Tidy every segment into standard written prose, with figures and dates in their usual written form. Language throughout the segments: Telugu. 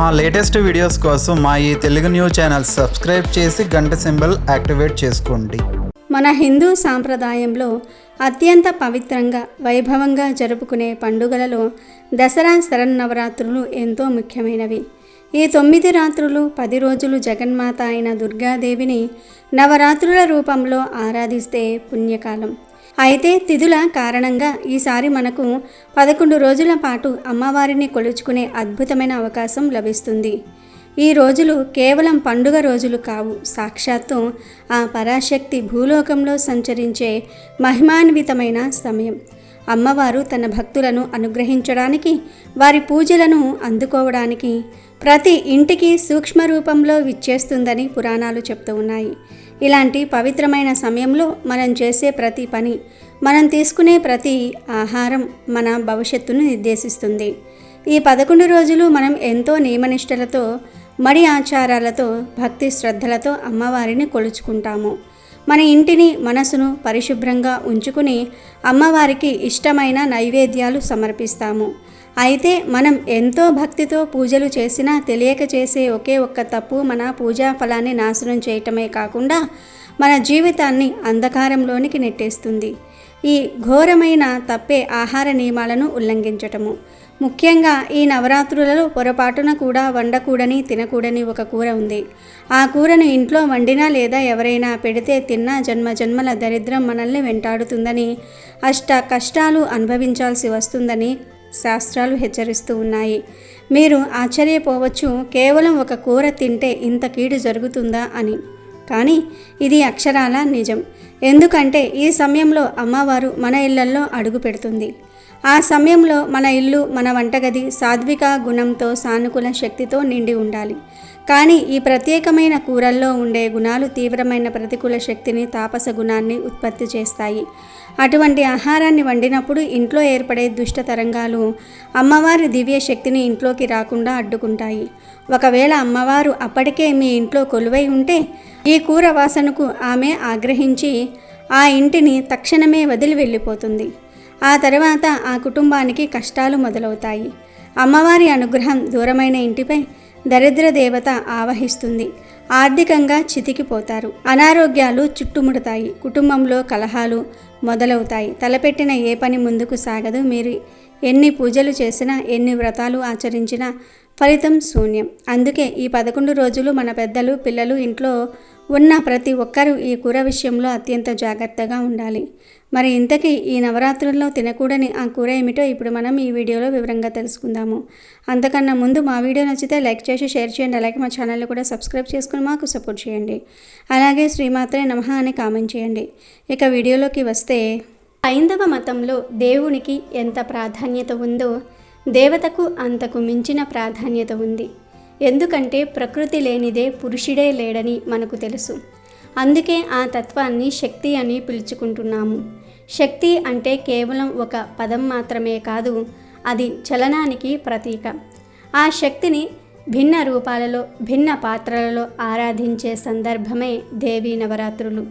మా లేటెస్ట్ వీడియోస్ కోసం మా ఈ తెలుగు న్యూస్ ఛానల్ సబ్స్క్రైబ్ చేసి గంట సింబల్ యాక్టివేట్ చేసుకోండి. మన హిందూ సాంప్రదాయంలో అత్యంత పవిత్రంగా వైభవంగా జరుపుకునే పండుగలలో దసరా శరన్నవరాత్రులు ఎంతో ముఖ్యమైనవి. ఈ 9 రాత్రులు 10 రోజులు జగన్మాత అయిన దుర్గాదేవిని నవరాత్రుల రూపంలో ఆరాధిస్తే పుణ్యకాలం. అయితే తిథుల కారణంగా ఈసారి మనకు 11 రోజుల పాటు అమ్మవారిని కొలుచుకునే అద్భుతమైన అవకాశం లభిస్తుంది. ఈ రోజులు కేవలం పండుగ రోజులు కావు, సాక్షాత్తు ఆ పరాశక్తి భూలోకంలో సంచరించే మహిమాన్వితమైన సమయం. అమ్మవారు తన భక్తులను అనుగ్రహించడానికి, వారి పూజలను అందుకోవడానికి ప్రతి ఇంటికి సూక్ష్మ రూపంలో విచ్చేస్తుందని పురాణాలు చెప్తూ ఉన్నాయి. ఇలాంటి పవిత్రమైన సమయంలో మనం చేసే ప్రతి పని, మనం తీసుకునే ప్రతి ఆహారం మన భవిష్యత్తును నిర్దేశిస్తుంది. ఈ 11 రోజులు మనం ఎంతో నియమనిష్టలతో, మడి ఆచారాలతో, భక్తి శ్రద్ధలతో అమ్మవారిని కొలుచుకుంటాము. మన ఇంటిని, మనసును పరిశుభ్రంగా ఉంచుకుని అమ్మవారికి ఇష్టమైన నైవేద్యాలు సమర్పిస్తాము. అయితే మనం ఎంతో భక్తితో పూజలు చేసినా తెలియక చేసే ఒకే ఒక్క తప్పు మన పూజా ఫలాన్ని నాశనం చేయటమే కాకుండా మన జీవితాన్ని అంధకారంలోనికి నెట్టేస్తుంది. ఈ ఘోరమైన తప్పే ఆహార నియమాలను ఉల్లంఘించటము. ముఖ్యంగా ఈ నవరాత్రులలో పొరపాటున కూడా వండకూడని, తినకూడని ఒక కూర ఉంది. ఆ కూరను ఇంట్లో వండినా లేదా ఎవరైనా పెడితే తిన్నా జన్మజన్మల దరిద్రం మనల్ని వెంటాడుతుందని, అష్ట కష్టాలు అనుభవించాల్సి వస్తుందని శాస్త్రాలు హెచ్చరిస్తూ ఉన్నాయి. మీరు ఆశ్చర్యపోవచ్చు, కేవలం ఒక కూర తింటే ఇంత కీడు జరుగుతుందా అని. కానీ ఇది అక్షరాల నిజం. ఎందుకంటే ఈ సమయంలో అమ్మవారు మన ఇళ్లల్లో అడుగు పెడుతుంది. ఆ సమయంలో మన ఇల్లు, మన వంటగది సాత్విక గుణంతో, సానుకూల శక్తితో నిండి ఉండాలి. కానీ ఈ ప్రత్యేకమైన కూరల్లో ఉండే గుణాలు తీవ్రమైన ప్రతికూల శక్తిని, తాపస గుణాన్ని ఉత్పత్తి చేస్తాయి. అటువంటి ఆహారాన్ని వండినప్పుడు ఇంట్లో ఏర్పడే దుష్ట తరంగాలు అమ్మవారి దివ్య శక్తిని ఇంట్లోకి రాకుండా అడ్డుకుంటాయి. ఒకవేళ అమ్మవారు అప్పటికే మీ ఇంట్లో కొలువై ఉంటే ఈ కూర వాసనకు ఆమె ఆగ్రహించి ఆ ఇంటిని తక్షణమే వదిలి వెళ్ళిపోతుంది. ఆ తర్వాత ఆ కుటుంబానికి కష్టాలు మొదలవుతాయి. అమ్మవారి అనుగ్రహం దూరమైన ఇంటిపై దరిద్ర దేవత ఆవహిస్తుంది. ఆర్థికంగా చితికిపోతారు. అనారోగ్యాలు చుట్టుముడతాయి. కుటుంబంలో కలహాలు మొదలవుతాయి. తలపెట్టిన ఏ పని ముందుకు సాగదు. మీరు ఎన్ని పూజలు చేసినా, ఎన్ని వ్రతాలు ఆచరించినా ఫలితం శూన్యం. అందుకే ఈ 11 రోజులు మన పెద్దలు, పిల్లలు, ఇంట్లో ఉన్న ప్రతి ఒక్కరూ ఈ కూర విషయంలో అత్యంత జాగ్రత్తగా ఉండాలి. మరి ఇంతకీ ఈ నవరాత్రుల్లో తినకూడని ఆ కూర ఏమిటో ఇప్పుడు మనం ఈ వీడియోలో వివరంగా తెలుసుకుందాము. అంతకన్నా ముందు మా వీడియో నచ్చితే లైక్ చేసి షేర్ చేయండి. అలాగే మా ఛానల్ని కూడా సబ్స్క్రైబ్ చేసుకుని మాకు సపోర్ట్ చేయండి. అలాగే శ్రీమాత్రే నమః అని కామెంట్ చేయండి. ఇక వీడియోలోకి వస్తే, హైందవ మతంలో దేవునికి ఎంత ప్రాధాన్యత ఉందో దేవతకు అంతకు మించిన ప్రాధాన్యత ఉంది. ఎందుకంటే ప్రకృతి లేనిదే పురుషుడే లేడని మనకు తెలుసు. అందుకే ఆ తత్వాన్ని శక్తి అని పిలుచుకుంటున్నాము. శక్తి అంటే కేవలం ఒక పదం మాత్రమే కాదు, అది చలనానికి ప్రతీక. ఆ శక్తిని భిన్న రూపాలలో, భిన్న పాత్రలలో ఆరాధించే సందర్భమే దేవీ నవరాత్రులు.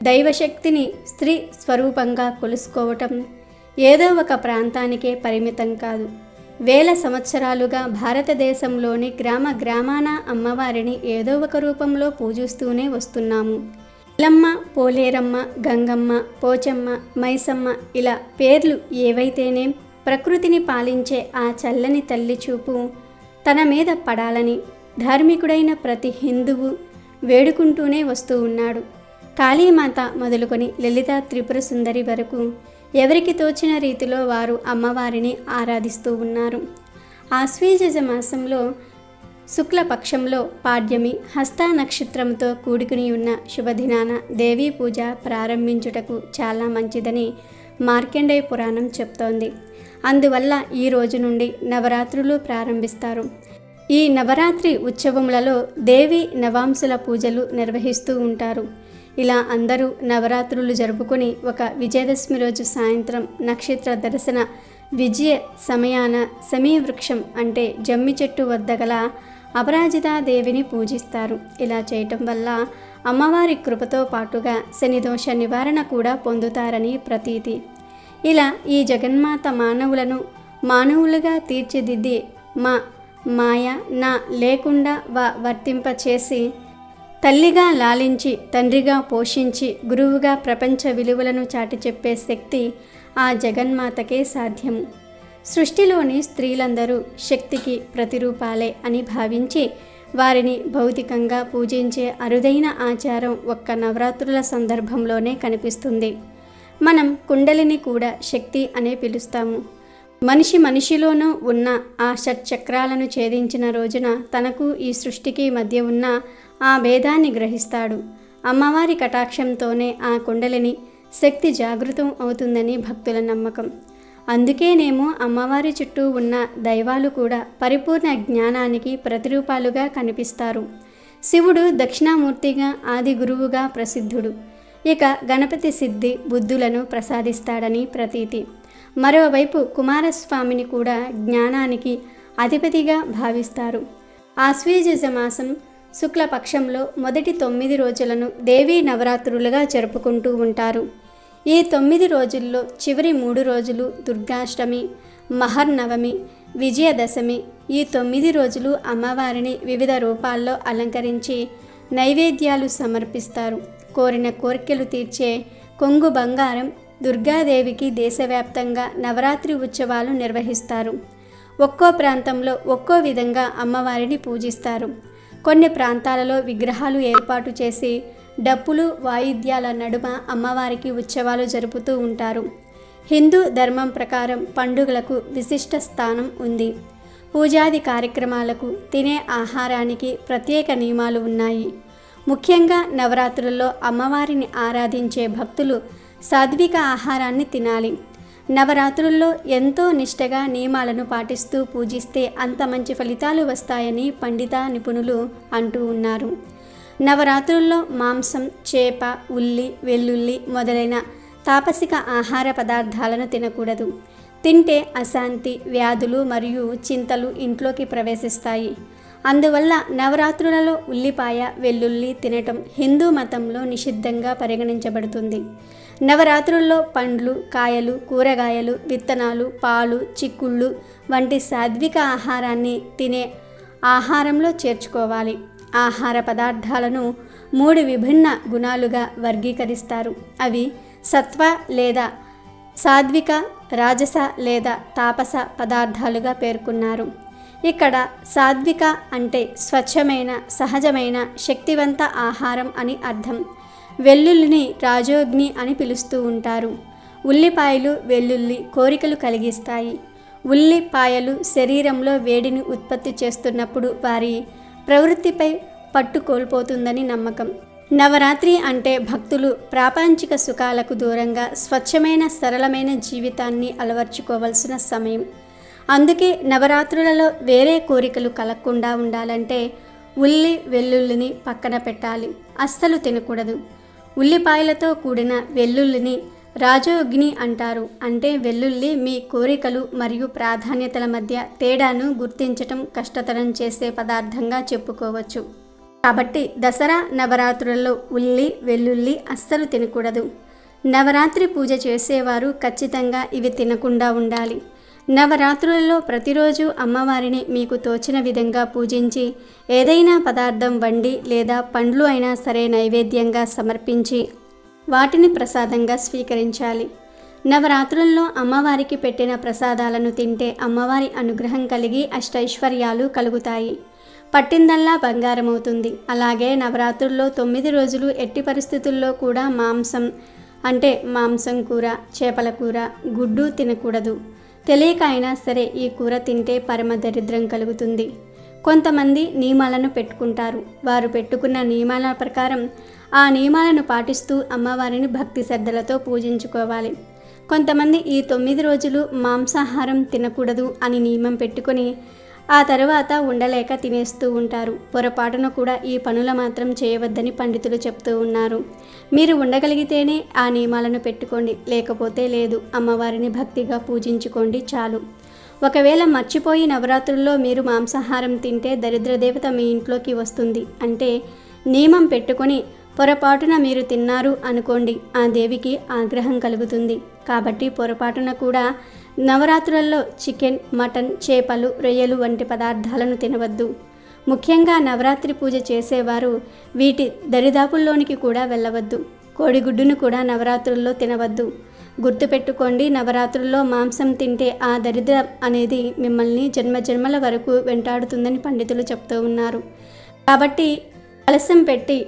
దైవశక్తిని స్త్రీ స్వరూపంగా కొలుసుకోవటం ఏదో ఒక ప్రాంతానికే పరిమితం కాదు. వేల సంవత్సరాలుగా భారతదేశంలోని గ్రామ గ్రామాన అమ్మవారిని ఏదో ఒక రూపంలో పూజిస్తూనే వస్తున్నాము. ఎల్లమ్మ, పోలేరమ్మ, గంగమ్మ, పోచమ్మ, మైసమ్మ ఇలా పేర్లు ఏవైతేనే ప్రకృతిని పాలించే ఆ చల్లని తల్లి చూపు తన మీద పడాలని ధార్మికుడైన ప్రతి హిందువు వేడుకుంటూనే వస్తూ ఉన్నాడు. కాళీమాత మొదలుకొని లలిత త్రిపుర సుందరి వరకు ఎవరికి తోచిన రీతిలో వారు అమ్మవారిని ఆరాధిస్తూ ఉన్నారు. ఆశ్వీజ మాసంలో శుక్లపక్షంలో పాడ్యమి హస్త నక్షత్రంతో కూడుకుని ఉన్న శుభదినాన దేవీ పూజ ప్రారంభించుటకు చాలా మంచిదని మార్కండేయ పురాణం చెప్తోంది. అందువల్ల ఈ రోజు నుండి నవరాత్రులు ప్రారంభిస్తారు. ఈ నవరాత్రి ఉత్సవములలో దేవి నవాంశుల పూజలు నిర్వహిస్తూ ఉంటారు. ఇలా అందరూ నవరాత్రులు జరుపుకొని ఒక విజయదశమి రోజు సాయంత్రం నక్షత్ర దర్శన విజయ సమయాన సమీవృక్షం అంటే జమ్మి చెట్టు వద్ద గల అపరాజితాదేవిని పూజిస్తారు. ఇలా చేయటం వల్ల అమ్మవారి కృపతో పాటుగా శనిదోష నివారణ కూడా పొందుతారని ప్రతీతి. ఇలా ఈ జగన్మాత మానవులను మానవులుగా తీర్చిదిద్ది మా మాయ నా లేకుండా వర్తింపచేసి తల్లిగా లాలించి తండ్రిగా పోషించి గురువుగా ప్రపంచ విలువలను చాటి చెప్పే శక్తి ఆ జగన్మాతకే సాధ్యము. సృష్టిలోని స్త్రీలందరూ శక్తికి ప్రతిరూపాలే అని భావించి వారిని భౌతికంగా పూజించే అరుదైన ఆచారం ఒక్క నవరాత్రుల సందర్భంలోనే కనిపిస్తుంది. మనం కుండలిని కూడా శక్తి అనే పిలుస్తాము. మనిషిలోనూ ఉన్న ఆ షట్చక్రాలను ఛేదించిన రోజున తనకు ఈ సృష్టికి మధ్య ఉన్న ఆ భేదాన్ని గ్రహిస్తాడు. అమ్మవారి కటాక్షంతోనే ఆ కుండలిని శక్తి జాగృతం అవుతుందని భక్తుల నమ్మకం. అందుకేనేమో అమ్మవారి చుట్టూ ఉన్న దైవాలు కూడా పరిపూర్ణ జ్ఞానానికి ప్రతిరూపాలుగా కనిపిస్తారు. శివుడు దక్షిణామూర్తిగా ఆది గురువుగా ప్రసిద్ధుడు. ఇక గణపతి సిద్ధి బుద్ధులను ప్రసాదిస్తాడని ప్రతీతి. మరోవైపు కుమారస్వామిని కూడా జ్ఞానానికి అధిపతిగా భావిస్తారు. ఆశ్వీజ మాసం శుక్లపక్షంలో మొదటి 9 రోజులను దేవీ నవరాత్రులుగా జరుపుకుంటూ ఉంటారు. ఈ 9 రోజుల్లో చివరి 3 రోజులు దుర్గాష్టమి, మహర్నవమి, విజయదశమి. ఈ 9 రోజులు అమ్మవారిని వివిధ రూపాల్లో అలంకరించి నైవేద్యాలు సమర్పిస్తారు. కోరిన కోరికలు తీర్చే కొంగు బంగారం దుర్గాదేవికి దేశవ్యాప్తంగా నవరాత్రి ఉత్సవాలు నిర్వహిస్తారు. ఒక్కో ప్రాంతంలో ఒక్కో విధంగా అమ్మవారిని పూజిస్తారు. కొన్ని ప్రాంతాలలో విగ్రహాలు ఏర్పాటు చేసి డప్పులు వాయిద్యాల నడుమ అమ్మవారికి ఉత్సవాలు జరుపుతూ ఉంటారు. హిందూ ధర్మం ప్రకారం పండుగలకు విశిష్ట స్థానం ఉంది. పూజాది కార్యక్రమాలకు, తినే ఆహారానికి ప్రత్యేక నియమాలు ఉన్నాయి. ముఖ్యంగా నవరాత్రుల్లో అమ్మవారిని ఆరాధించే భక్తులు సాత్విక ఆహారాన్ని తినాలి. నవరాత్రుల్లో ఎంతో నిష్టగా నియమాలను పాటిస్తూ పూజిస్తే అంత మంచి ఫలితాలు వస్తాయని పండిత నిపుణులు అంటూ ఉన్నారు. నవరాత్రుల్లో మాంసం, చేప, ఉల్లి, వెల్లుల్లి మొదలైన తాపసిక ఆహార పదార్థాలను తినకూడదు. తింటే అశాంతి, వ్యాధులు మరియు చింతలు ఇంట్లోకి ప్రవేశిస్తాయి. అందువల్ల నవరాత్రులలో ఉల్లిపాయ, వెల్లుల్లి తినటం హిందూ మతంలో నిషిద్ధంగా పరిగణించబడుతుంది. నవరాత్రుల్లో పండ్లు, కాయలు, కూరగాయలు, విత్తనాలు, పాలు, చిక్కుళ్ళు వంటి సాత్విక ఆహారాన్ని తినే ఆహారంలో చేర్చుకోవాలి. ఆహార పదార్థాలను 3 విభిన్న గుణాలుగా వర్గీకరిస్తారు. అవి సత్వ లేదా సాత్విక, రాజస లేదా తాపస పదార్థాలుగా పేర్కొన్నారు. ఇక్కడ సాత్విక అంటే స్వచ్ఛమైన, సహజమైన, శక్తివంత ఆహారం అని అర్థం. వెల్లుల్లిని రాజోగ్ని అని పిలుస్తూ ఉంటారు. ఉల్లిపాయలు, వెల్లుల్లి కోరికలు కలిగిస్తాయి. ఉల్లిపాయలు శరీరంలో వేడిని ఉత్పత్తి చేస్తున్నప్పుడు వారి ప్రవృత్తిపై పట్టు కోల్పోతుందని నమ్మకం. నవరాత్రి అంటే భక్తులు ప్రాపంచిక సుఖాలకు దూరంగా స్వచ్ఛమైన, సరళమైన జీవితాన్ని అలవర్చుకోవలసిన సమయం. అందుకే నవరాత్రులలో వేరే కోరికలు కలగకుండా ఉండాలంటే ఉల్లి, వెల్లుల్లిని పక్కన పెట్టాలి. అస్సలు తినకూడదు. ఉల్లిపాయలతో కూడిన వెల్లుల్లిని రాజోగ్ని అంటారు. అంటే వెల్లుల్లి మీ కోరికలు మరియు ప్రాధాన్యతల మధ్య తేడాను గుర్తించటం కష్టతరం చేసే పదార్థంగా చెప్పుకోవచ్చు. కాబట్టి దసరా నవరాత్రులలో ఉల్లి, వెల్లుల్లి అస్సలు తినకూడదు. నవరాత్రి పూజ చేసేవారు ఖచ్చితంగా ఇవి తినకుండా ఉండాలి. నవరాత్రులలో ప్రతిరోజు అమ్మవారిని మీకు తోచిన విధంగా పూజించి ఏదైనా పదార్థం వండి లేదా పండ్లు అయినా సరే నైవేద్యంగా సమర్పించి వాటిని ప్రసాదంగా స్వీకరించాలి. నవరాత్రుల్లో అమ్మవారికి పెట్టిన ప్రసాదాలను తింటే అమ్మవారి అనుగ్రహం కలిగి అష్టైశ్వర్యాలు కలుగుతాయి. పట్టిందల్లా బంగారం అవుతుంది. అలాగే నవరాత్రుల్లో 9 రోజులు ఎట్టి పరిస్థితుల్లో కూడా మాంసం అంటే మాంసం కూర, చేపల కూర, గుడ్డు తినకూడదు. తెలియక అయినా సరే ఈ కూర తింటే పరమ దరిద్రం కలుగుతుంది. కొంతమంది నియమాలను పెట్టుకుంటారు. వారు పెట్టుకున్న నియమాల ప్రకారం ఆ నియమాలను పాటిస్తూ అమ్మవారిని భక్తి శ్రద్ధలతో పూజించుకోవాలి. కొంతమంది ఈ 9 రోజులు మాంసాహారం తినకూడదు అని నియమం పెట్టుకొని ఆ తర్వాత ఉండలేక తినేస్తూ ఉంటారు. పొరపాటున కూడా ఈ పనులు మాత్రం చేయవద్దని పండితులు చెప్తూ ఉన్నారు. మీరు ఉండగలిగితేనే ఆ నియమాలను పెట్టుకోండి, లేకపోతే లేదు. అమ్మవారిని భక్తిగా పూజించుకోండి చాలు. ఒకవేళ మర్చిపోయి నవరాత్రుల్లో మీరు మాంసాహారం తింటే దరిద్రదేవత మీ ఇంట్లోకి వస్తుంది. అంటే నియమం పెట్టుకొని పొరపాటున మీరు తిన్నారు అనుకోండి, ఆ దేవికి ఆగ్రహం కలుగుతుంది. కాబట్టి పొరపాటున కూడా నవరాత్రులలో చికెన్, మటన్, చేపలు, రొయ్యలు వంటి పదార్థాలను తినవద్దు. ముఖ్యంగా నవరాత్రి పూజ చేసేవారు వీటి దరిదాపుల్లోనికి కూడా వెళ్ళవద్దు. కోడిగుడ్డును కూడా నవరాత్రుల్లో తినవద్దు. గుర్తుపెట్టుకోండి, నవరాత్రుల్లో మాంసం తింటే ఆ దరిద్రం అనేది మిమ్మల్ని జన్మజన్మల వరకు వెంటాడుతుందని పండితులు చెప్తూ ఉన్నారు. కాబట్టి కలశం పెట్టి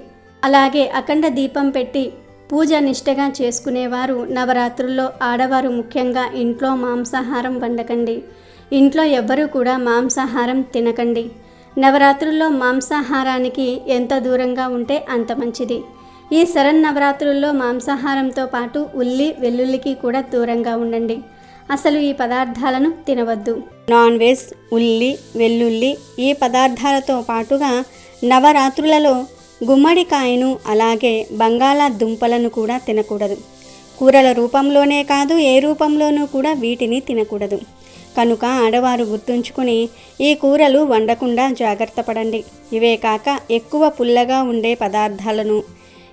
అలాగే అఖండ దీపం పెట్టి పూజ నిష్టగా చేసుకునేవారు నవరాత్రుల్లో ఆడవారు ముఖ్యంగా ఇంట్లో మాంసాహారం వండకండి. ఇంట్లో ఎవ్వరూ కూడా మాంసాహారం తినకండి. నవరాత్రుల్లో మాంసాహారానికి ఎంత దూరంగా ఉంటే అంత మంచిది. ఈ శరన్నవరాత్రుల్లో మాంసాహారంతో పాటు ఉల్లి, వెల్లుల్లికి కూడా దూరంగా ఉండండి. అసలు ఈ పదార్థాలను తినవద్దు. నాన్ వెజ్, ఉల్లి, వెల్లుల్లి ఈ పదార్థాలతో పాటుగా నవరాత్రులలో గుమ్మడికాయను అలాగే బంగాళాదుంపలను కూడా తినకూడదు. కూరల రూపంలోనే కాదు, ఏ రూపంలోనూ కూడా వీటిని తినకూడదు. కనుక ఆడవారు గుర్తుంచుకుని ఈ కూరలు వండకుండా జాగ్రత్త పడండి. ఇవే కాక ఎక్కువ పుల్లగా ఉండే పదార్థాలను,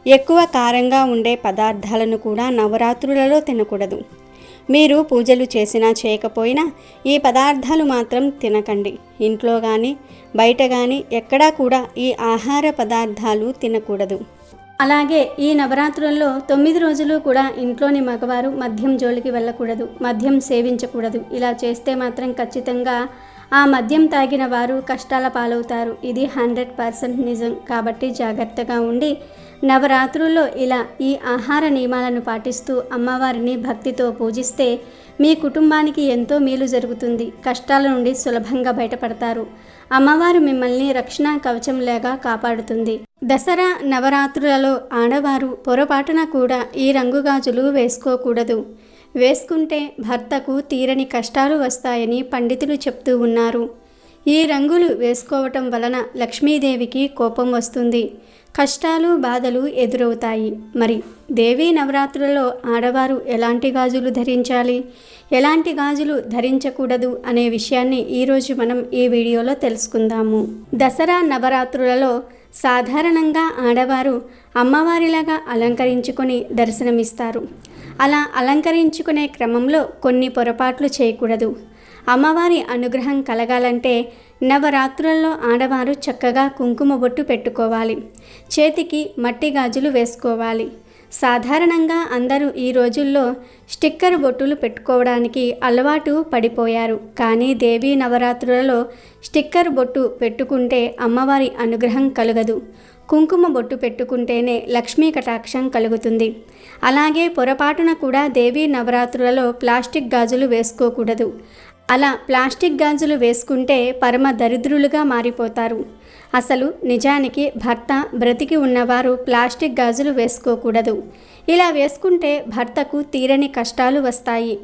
ఎక్కువ కారంగా ఉండే పదార్థాలను కూడా నవరాత్రులలో తినకూడదు. మీరు పూజలు చేసినా చేయకపోయినా ఈ పదార్థాలు మాత్రం తినకండి. ఇంట్లో కానీ బయట కానీ ఎక్కడా కూడా ఈ ఆహార పదార్థాలు తినకూడదు. అలాగే ఈ నవరాత్రుల్లో 9 రోజులు కూడా ఇంట్లోని మగవారు మద్యం జోలికి వెళ్ళకూడదు, మద్యం సేవించకూడదు. ఇలా చేస్తే మాత్రం ఖచ్చితంగా ఆ మద్యం తాగిన వారు కష్టాల పాలవుతారు. ఇది 100% నిజం. కాబట్టి జాగ్రత్తగా ఉండి నవరాత్రుల్లో ఇలా ఈ ఆహార నియమాలను పాటిస్తూ అమ్మవారిని భక్తితో పూజిస్తే మీ కుటుంబానికి ఎంతో మేలు జరుగుతుంది. కష్టాల నుండి సులభంగా బయటపడతారు. అమ్మవారు మిమ్మల్ని రక్షణ కవచంలాగా కాపాడుతుంది. దసరా నవరాత్రులలో ఆడవారు పొరపాటున కూడా ఈ రంగు గాజులు వేసుకోకూడదు. వేసుకుంటే భర్తకు తీరని కష్టాలు వస్తాయని పండితులు చెప్తూ ఉన్నారు. ఈ రంగులు వేసుకోవటం వలన లక్ష్మీదేవికి కోపం వస్తుంది, కష్టాలు బాధలు ఎదురవుతాయి. మరి దేవీ నవరాత్రులలో ఆడవారు ఎలాంటి గాజులు ధరించాలి, ఎలాంటి గాజులు ధరించకూడదు అనే విషయాన్ని ఈరోజు మనం ఈ వీడియోలో తెలుసుకుందాము. దసరా నవరాత్రులలో సాధారణంగా ఆడవారు అమ్మవారిలాగా అలంకరించుకొని దర్శనమిస్తారు. అలా అలంకరించుకునే క్రమంలో కొన్ని పొరపాట్లు చేయకూడదు. అమ్మవారి అనుగ్రహం కలగాలంటే నవరాత్రులలో ఆడవారు చక్కగా కుంకుమ బొట్టు పెట్టుకోవాలి, చేతికి మట్టి గాజులు వేసుకోవాలి. సాధారణంగా అందరూ ఈ రోజుల్లో స్టిక్కర్ బొట్టులు పెట్టుకోవడానికి అలవాటు పడిపోయారు. కానీ దేవీ నవరాత్రులలో స్టిక్కర్ బొట్టు పెట్టుకుంటే అమ్మవారి అనుగ్రహం కలగదు. కుంకుమ బొట్టు పెట్టుకుంటేనే లక్ష్మీ కటాక్షం కలుగుతుంది. అలాగే పొరపాటున కూడా దేవీ నవరాత్రులలో ప్లాస్టిక్ గాజులు వేసుకోకూడదు. అలా ప్లాస్టిక్ గాజులు వేసుకుంటే పరమ దరిద్రులుగా మారిపోతారు. అసలు నిజానికి భర్త బ్రతికి ఉన్నవారు ప్లాస్టిక్ గాజులు వేసుకోకూడదు. ఇలా వేసుకుంటే భర్తకు తీరని కష్టాలు వస్తాయి.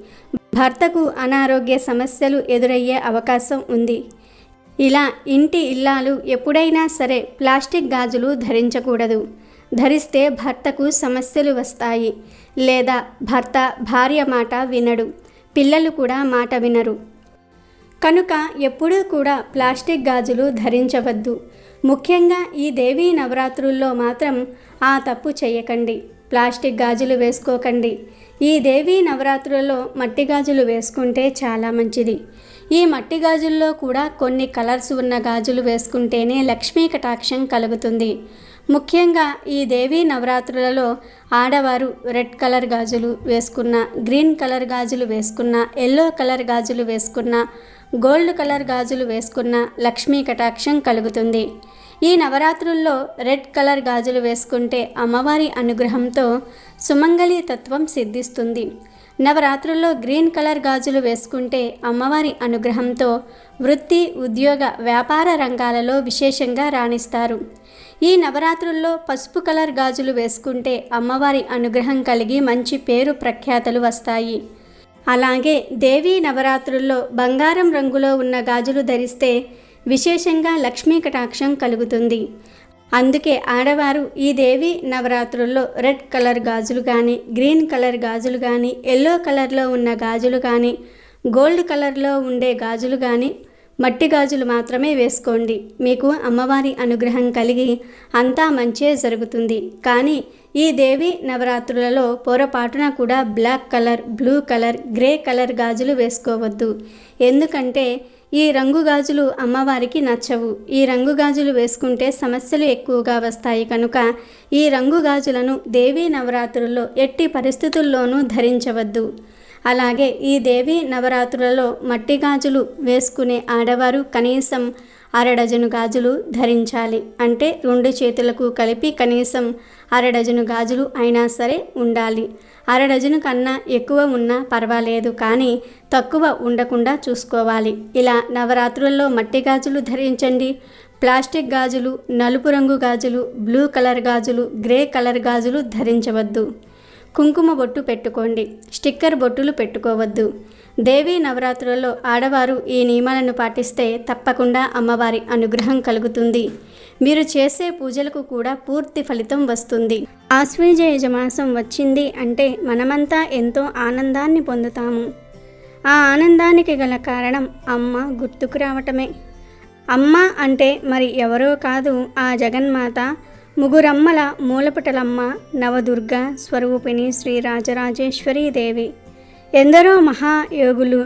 భర్తకు అనారోగ్య సమస్యలు ఎదురయ్యే అవకాశం ఉంది. ఇలా ఇంటి ఇల్లాలు ఎప్పుడైనా సరే ప్లాస్టిక్ గాజులు ధరించకూడదు. ధరిస్తే భర్తకు సమస్యలు వస్తాయి. లేదా భర్త భార్య మాట వినడు, పిల్లలు కూడా మాట వినరు. కనుక ఎప్పుడూ కూడా ప్లాస్టిక్ గాజులు ధరించవద్దు. ముఖ్యంగా ఈ దేవీ నవరాత్రుల్లో మాత్రం ఆ తప్పు చేయకండి. ప్లాస్టిక్ గాజులు వేసుకోకండి. ఈ దేవీ నవరాత్రుల్లో మట్టి గాజులు వేసుకుంటే చాలా మంచిది. ఈ మట్టి గాజుల్లో కూడా కొన్ని కలర్స్ ఉన్న గాజులు వేసుకుంటేనే లక్ష్మీ కటాక్షం కలుగుతుంది. ముఖ్యంగా ఈ దేవీ నవరాత్రులలో ఆడవారు రెడ్ కలర్ గాజులు వేసుకున్న, గ్రీన్ కలర్ గాజులు వేసుకున్న, ఎల్లో కలర్ గాజులు వేసుకున్న, గోల్డ్ కలర్ గాజులు వేసుకున్న లక్ష్మీ కటాక్షం కలుగుతుంది. ఈ నవరాత్రుల్లో రెడ్ కలర్ గాజులు వేసుకుంటే అమ్మవారి అనుగ్రహంతో సుమంగళి తత్వం సిద్ధిస్తుంది. నవరాత్రుల్లో గ్రీన్ కలర్ గాజులు వేసుకుంటే అమ్మవారి అనుగ్రహంతో వృత్తి, ఉద్యోగ, వ్యాపార రంగాలలో విశేషంగా రాణిస్తారు. ఈ నవరాత్రుల్లో పసుపు కలర్ గాజులు వేసుకుంటే అమ్మవారి అనుగ్రహం కలిగి మంచి పేరు ప్రఖ్యాతలు వస్తాయి. అలాగే దేవీ నవరాత్రుల్లో బంగారం రంగులో ఉన్న గాజులు ధరిస్తే విశేషంగా లక్ష్మీ కటాక్షం కలుగుతుంది. అందుకే ఆడవారు ఈ దేవీ నవరాత్రుల్లో రెడ్ కలర్ గాజులు కానీ, గ్రీన్ కలర్ గాజులు కానీ, ఎల్లో కలర్లో ఉన్న గాజులు కానీ, గోల్డ్ కలర్లో ఉండే గాజులు కానీ, మట్టి గాజులు మాత్రమే వేసుకోండి. మీకు అమ్మవారి అనుగ్రహం కలిగి అంతా మంచే జరుగుతుంది. కానీ ఈ దేవి నవరాత్రులలో పొరపాటున కూడా black colour, blue colour, grey colour గాజులు వేసుకోవద్దు. ఎందుకంటే ఈ రంగు గాజులు అమ్మవారికి నచ్చవు. ఈ రంగు గాజులు వేసుకుంటే సమస్యలు ఎక్కువగా వస్తాయి కనుక ఈ రంగు గాజులను దేవీ నవరాత్రుల్లో ఎట్టి పరిస్థితుల్లోనూ ధరించవద్దు. అలాగే ఈ దేవీ నవరాత్రులలో మట్టి గాజులు వేసుకునే ఆడవారు కనీసం 1/2 డజను గాజులు ధరించాలి. అంటే 2 చేతులకు కలిపి కనీసం 1/2 డజను గాజులు అయినా సరే ఉండాలి. 1/2 డజను కన్నా ఎక్కువ ఉన్నా పర్వాలేదు, కానీ తక్కువ ఉండకుండా చూసుకోవాలి. ఇలా నవరాత్రుల్లో మట్టి గాజులు ధరించండి. ప్లాస్టిక్ గాజులు, నలుపు రంగు గాజులు, బ్లూ కలర్ గాజులు, గ్రే కలర్ గాజులు ధరించవద్దు. కుంకుమ బొట్టు పెట్టుకోండి. స్టిక్కర్ బొట్టులు పెట్టుకోవద్దు. దేవీ నవరాత్రులలో ఆడవారు ఈ నియమాలను పాటిస్తే తప్పకుండా అమ్మవారి అనుగ్రహం కలుగుతుంది. మీరు చేసే పూజలకు కూడా పూర్తి ఫలితం వస్తుంది. ఆశ్వయుజ మాసం వచ్చింది అంటే మనమంతా ఎంతో ఆనందాన్ని పొందుతాము. ఆ ఆనందానికి గల కారణం అమ్మ గుర్తుకు రావటమే. అమ్మ అంటే మరి ఎవరో కాదు, ఆ జగన్మాత, ముగురమ్మల మూలపుటలమ్మ, నవదుర్గ స్వరూపిణి శ్రీ రాజరాజేశ్వరీ దేవి. ఎందరో మహాయోగులు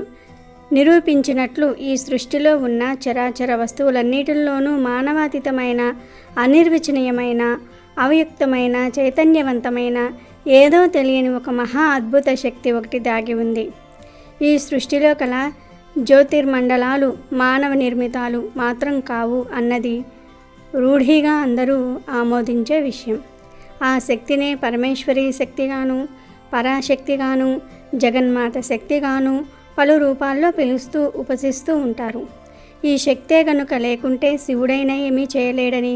నిరూపించినట్లు ఈ సృష్టిలో ఉన్న చరాచర వస్తువులన్నిటిల్లోనూ మానవాతీతమైన, అనిర్వచనీయమైన, అవయుక్తమైన, చైతన్యవంతమైన, ఏదో తెలియని ఒక మహా అద్భుత శక్తి ఒకటి దాగి ఉంది. ఈ సృష్టిలో కల జ్యోతిర్మండలాలు మానవ నిర్మితాలు మాత్రం కావు అన్నది రూఢిగా అందరూ ఆమోదించే విషయం. ఆ శక్తినే పరమేశ్వరి శక్తిగాను, పరాశక్తిగాను, జగన్మాత శక్తిగాను పలు రూపాల్లో పిలుస్తూ ఉపాసిస్తూ ఉంటారు. ఈ శక్తే గనుక లేకుంటే శివుడైనా ఏమీ చేయలేడని,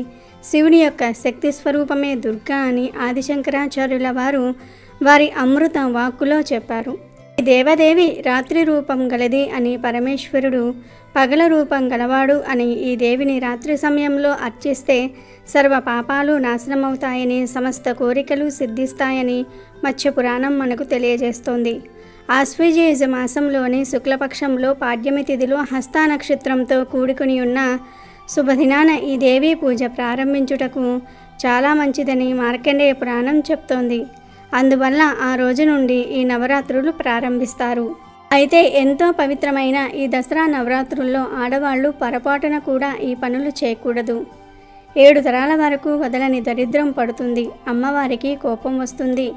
శివుని యొక్క శక్తి స్వరూపమే దుర్గా అని ఆదిశంకరాచార్యుల వారు వారి అమృత వాక్కులో చెప్పారు. ఈ దేవదేవి రాత్రి రూపం గలది అని, పరమేశ్వరుడు పగల రూపం గలవాడు అని ఈ దేవిని రాత్రి సమయంలో అర్చిస్తే సర్వ పాపాలు నాశనమవుతాయని, సమస్త కోరికలు సిద్ధిస్తాయని మత్స్యపురాణం మనకు తెలియజేస్తోంది. ఆశ్వయుజ మాసంలోని శుక్లపక్షంలో పాడ్యమి తిథిలో హస్త నక్షత్రంతో కూడుకుని ఉన్న శుభదినాన ఈ దేవీ పూజ ప్రారంభించుటకు చాలా మంచిదని మార్కండేయ పురాణం చెప్తోంది. అందువల్ల ఆ రోజు నుండి ఈ నవరాత్రులు ప్రారంభిస్తారు. అయితే ఎంతో పవిత్రమైన ఈ దసరా నవరాత్రుల్లో ఆడవాళ్ళు పొరపాటున కూడా ఈ పనులు చేయకూడదు. 7 తరాల వరకు వదలని దరిద్రం పడుతుంది. అమ్మవారికి కోపం వస్తుంది.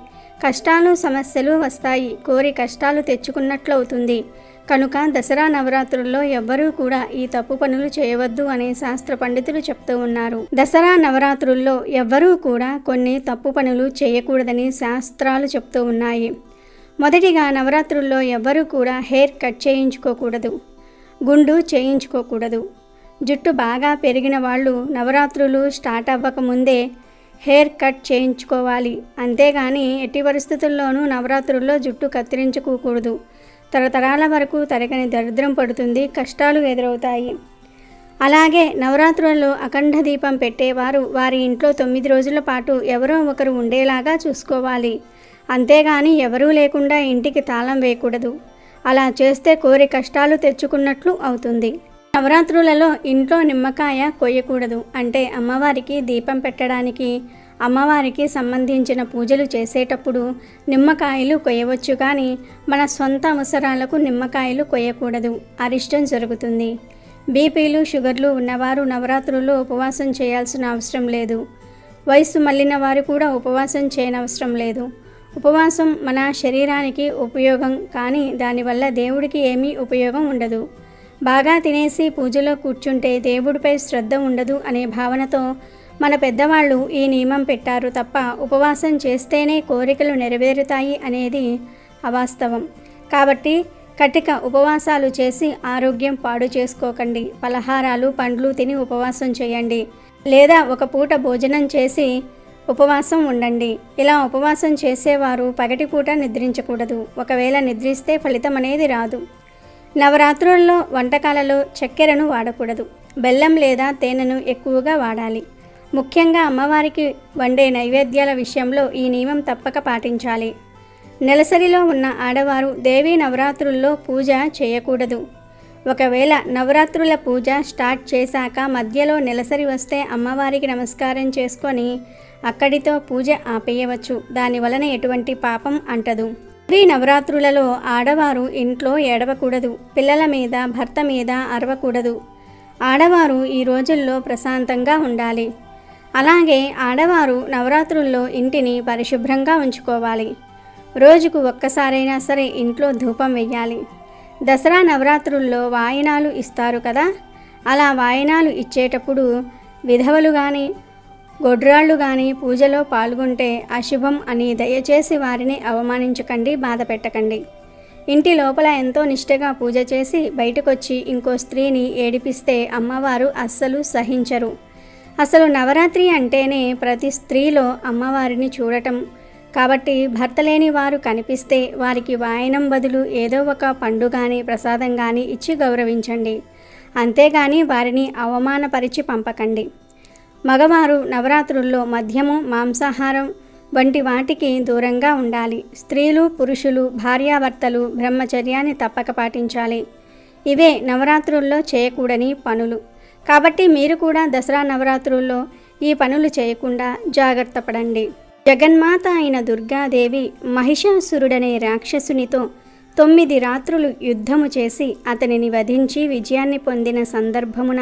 కష్టాలు సమస్యలు వస్తాయి. కోరి కష్టాలు తెచ్చుకున్నట్లవుతుంది. కనుక దసరా నవరాత్రుల్లో ఎవ్వరూ కూడా ఈ తప్పు పనులు చేయవద్దు అని శాస్త్ర పండితులు చెప్తూ ఉన్నారు. దసరా నవరాత్రుల్లో ఎవ్వరూ కూడా కొన్ని తప్పు పనులు చేయకూడదని శాస్త్రాలు చెప్తూ ఉన్నాయి. మొదటిగా నవరాత్రుల్లో ఎవ్వరూ కూడా హెయిర్ కట్ చేయించుకోకూడదు. గుండు చేయించుకోకూడదు. జుట్టు బాగా పెరిగిన వాళ్ళు నవరాత్రులు స్టార్ట్ అవ్వకముందే హెయిర్ కట్ చేయించుకోవాలి. అంతేగాని ఎట్టి పరిస్థితుల్లోనూ నవరాత్రుల్లో జుట్టు కత్తిరించుకోకూడదు. తరతరాల వరకు తరగని దరిద్రం పడుతుంది. కష్టాలు ఎదురవుతాయి. అలాగే నవరాత్రులలో అఖండ దీపం పెట్టేవారు వారి ఇంట్లో 9 రోజుల పాటు ఎవరో ఒకరు ఉండేలాగా చూసుకోవాలి. అంతేగాని ఎవరూ లేకుండా ఇంటికి తాళం వేయకూడదు. అలా చేస్తే కోరి కష్టాలు తెచ్చుకున్నట్లు అవుతుంది. నవరాత్రులలో ఇంట్లో నిమ్మకాయ కొయ్యకూడదు. అంటే అమ్మవారికి దీపం పెట్టడానికి, అమ్మవారికి సంబంధించిన పూజలు చేసేటప్పుడు నిమ్మకాయలు కొయ్యవచ్చు, కానీ మన సొంత అవసరాలకు నిమ్మకాయలు కొయ్యకూడదు. అరిష్టం జరుగుతుంది. బీపీలు, షుగర్లు ఉన్నవారు నవరాత్రుల్లో ఉపవాసం చేయాల్సిన అవసరం లేదు. వయసు మళ్ళిన వారు కూడా ఉపవాసం చేయనవసరం లేదు. ఉపవాసం మన శరీరానికి ఉపయోగం, కానీ దానివల్ల దేవుడికి ఏమీ ఉపయోగం ఉండదు. బాగా తినేసి పూజలో కూర్చుంటే దేవుడిపై శ్రద్ధ ఉండదు అనే భావనతో మన పెద్దవాళ్ళు ఈ నియమం పెట్టారు తప్ప ఉపవాసం చేస్తేనే కోరికలు నెరవేరుతాయి అనేది అవాస్తవం. కాబట్టి కటిక ఉపవాసాలు చేసి ఆరోగ్యం పాడు చేసుకోకండి. పలహారాలు, పండ్లు తిని ఉపవాసం చేయండి, లేదా ఒక పూట భోజనం చేసి ఉపవాసం ఉండండి. ఇలా ఉపవాసం చేసేవారు పగటిపూట నిద్రించకూడదు. ఒకవేళ నిద్రిస్తే ఫలితం అనేది రాదు. నవరాత్రుల్లో వంటకాలలో చక్కెరను వాడకూడదు. బెల్లం లేదా తేనెను ఎక్కువగా వాడాలి. ముఖ్యంగా అమ్మవారికి వండే నైవేద్యాల విషయంలో ఈ నియమం తప్పక పాటించాలి. నెలసరిలో ఉన్న ఆడవారు దేవీ నవరాత్రుల్లో పూజ చేయకూడదు. ఒకవేళ నవరాత్రుల పూజ స్టార్ట్ చేశాక మధ్యలో నెలసరి వస్తే అమ్మవారికి నమస్కారం చేసుకొని అక్కడితో పూజ ఆపేయవచ్చు. దాని వలన ఎటువంటి పాపం అంటదు. ఈ నవరాత్రులలో ఆడవారు ఇంట్లో ఏడవకూడదు. పిల్లల మీద, భర్త మీద అరవకూడదు. ఆడవారు ఈ రోజుల్లో ప్రశాంతంగా ఉండాలి. అలాగే ఆడవారు నవరాత్రుల్లో ఇంటిని పరిశుభ్రంగా ఉంచుకోవాలి. రోజుకు ఒక్కసారైనా సరే ఇంట్లో ధూపం వెయ్యాలి. దసరా నవరాత్రుల్లో వాయినాలు ఇస్తారు కదా, అలా వాయినాలు ఇచ్చేటప్పుడు విధవలు కానీ గొడ్రాళ్ళు కానీ పూజలో పాల్గొంటే అశుభం అని దయచేసి వారిని అవమానించకండి, బాధ పెట్టకండి. ఇంటి లోపల ఎంతో నిష్ఠగా పూజ చేసి బయటకొచ్చి ఇంకో స్త్రీని ఏడిపిస్తే అమ్మవారు అస్సలు సహించరు. అసలు నవరాత్రి అంటేనే ప్రతి స్త్రీలో అమ్మవారిని చూడటం కాబట్టి భర్త లేని వారు కనిపిస్తే వారికి వాయనం బదులు ఏదో ఒక పండు కానీ ప్రసాదం కానీ ఇచ్చి గౌరవించండి. అంతేగాని వారిని అవమానపరిచి పంపకండి. మగవారు నవరాత్రుల్లో మద్యము, మాంసాహారం వంటి వాటికి దూరంగా ఉండాలి. స్త్రీలు, పురుషులు, భార్యాభర్తలు బ్రహ్మచర్యాన్ని తప్పక పాటించాలి. ఇవే నవరాత్రుల్లో చేయకూడని పనులు. కాబట్టి మీరు కూడా దసరా నవరాత్రుల్లో ఈ పనులు చేయకుండా జాగ్రత్త పడండి. జగన్మాత అయిన దుర్గాదేవి మహిషాసురుడనే రాక్షసునితో 9 రాత్రులు యుద్ధము చేసి అతనిని వధించి విజయాన్ని పొందిన సందర్భమున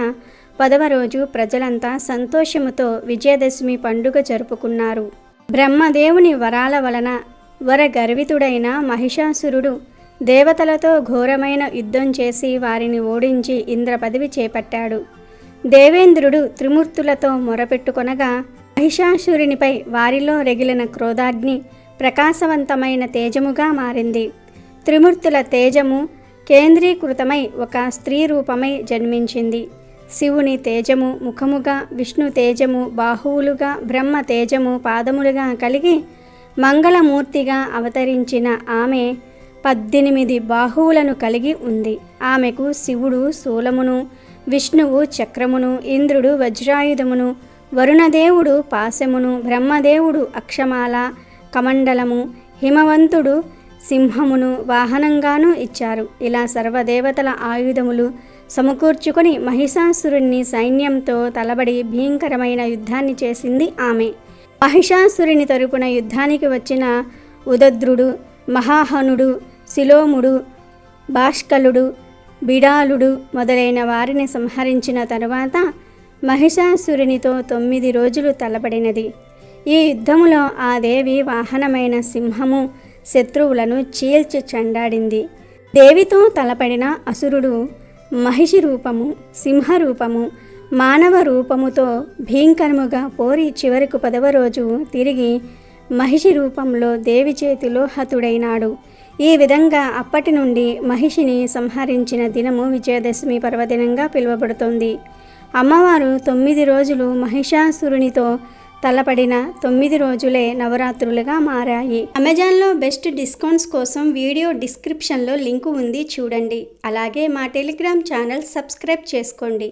10వ రోజు ప్రజలంతా సంతోషముతో విజయదశమి పండుగ జరుపుకున్నారు. బ్రహ్మదేవుని వరాల వలన వరగర్వితుడైన మహిషాసురుడు దేవతలతో ఘోరమైన యుద్ధం చేసి వారిని ఓడించి ఇంద్ర పదవి చేపట్టాడు. దేవేంద్రుడు త్రిమూర్తులతో మొరపెట్టుకొనగా మహిషాసురునిపై వారిలో రగిలిన క్రోధాగ్ని ప్రకాశవంతమైన తేజముగా మారింది. త్రిమూర్తుల తేజము కేంద్రీకృతమై ఒక స్త్రీ రూపమై జన్మించింది. శివుని తేజము ముఖముగా, విష్ణు తేజము బాహువులుగా, బ్రహ్మ తేజము పాదములుగా కలిగి మంగళమూర్తిగా అవతరించిన ఆమె 18 బాహువులను కలిగి ఉంది. ఆమెకు శివుడు శూలమును, విష్ణువు చక్రమును, ఇంద్రుడు వజ్రాయుధమును, వరుణదేవుడు పాశమును, బ్రహ్మదేవుడు అక్షమాల కమండలము, హిమవంతుడు సింహమును వాహనంగానూ ఇచ్చారు. ఇలా సర్వదేవతల ఆయుధములు సమకూర్చుకొని మహిషాసురుణ్ణి సైన్యంతో తలబడి భీకరమైన యుద్ధాన్ని చేసింది ఆమె. మహిషాసురుని తరపున యుద్ధానికి వచ్చిన ఉదద్రుడు, మహాహనుడు, శిలోముడు, భాష్కలుడు, బిడాలుడు మొదలైన వారిని సంహరించిన తరువాత మహిషాసురునితో 9 రోజులు తలపడినది. ఈ యుద్ధములో ఆ దేవి వాహనమైన సింహము శత్రువులను చీల్చి చెండాడింది. దేవితో తలపడిన అసురుడు మహిషి రూపము, సింహరూపము, మానవ రూపముతో భీకరముగా పోరి చివరకు 10వ రోజు తిరిగి మహిషి రూపంలో దేవి చేతిలో హతుడైనాడు. ఈ విధంగా అప్పటి నుండి మహిషిని సంహరించిన దినము విజయదశమి పర్వదినంగా పిలువబడుతోంది. అమ్మవారు 9 రోజులు మహిషాసురునితో తలపడిన 9 రోజులే నవరాత్రులుగా మారాయి. అమెజాన్లో బెస్ట్ డిస్కౌంట్స్ కోసం వీడియో డిస్క్రిప్షన్లో లింకు ఉంది, చూడండి. అలాగే మా టెలిగ్రామ్ ఛానల్ సబ్స్క్రైబ్ చేసుకోండి.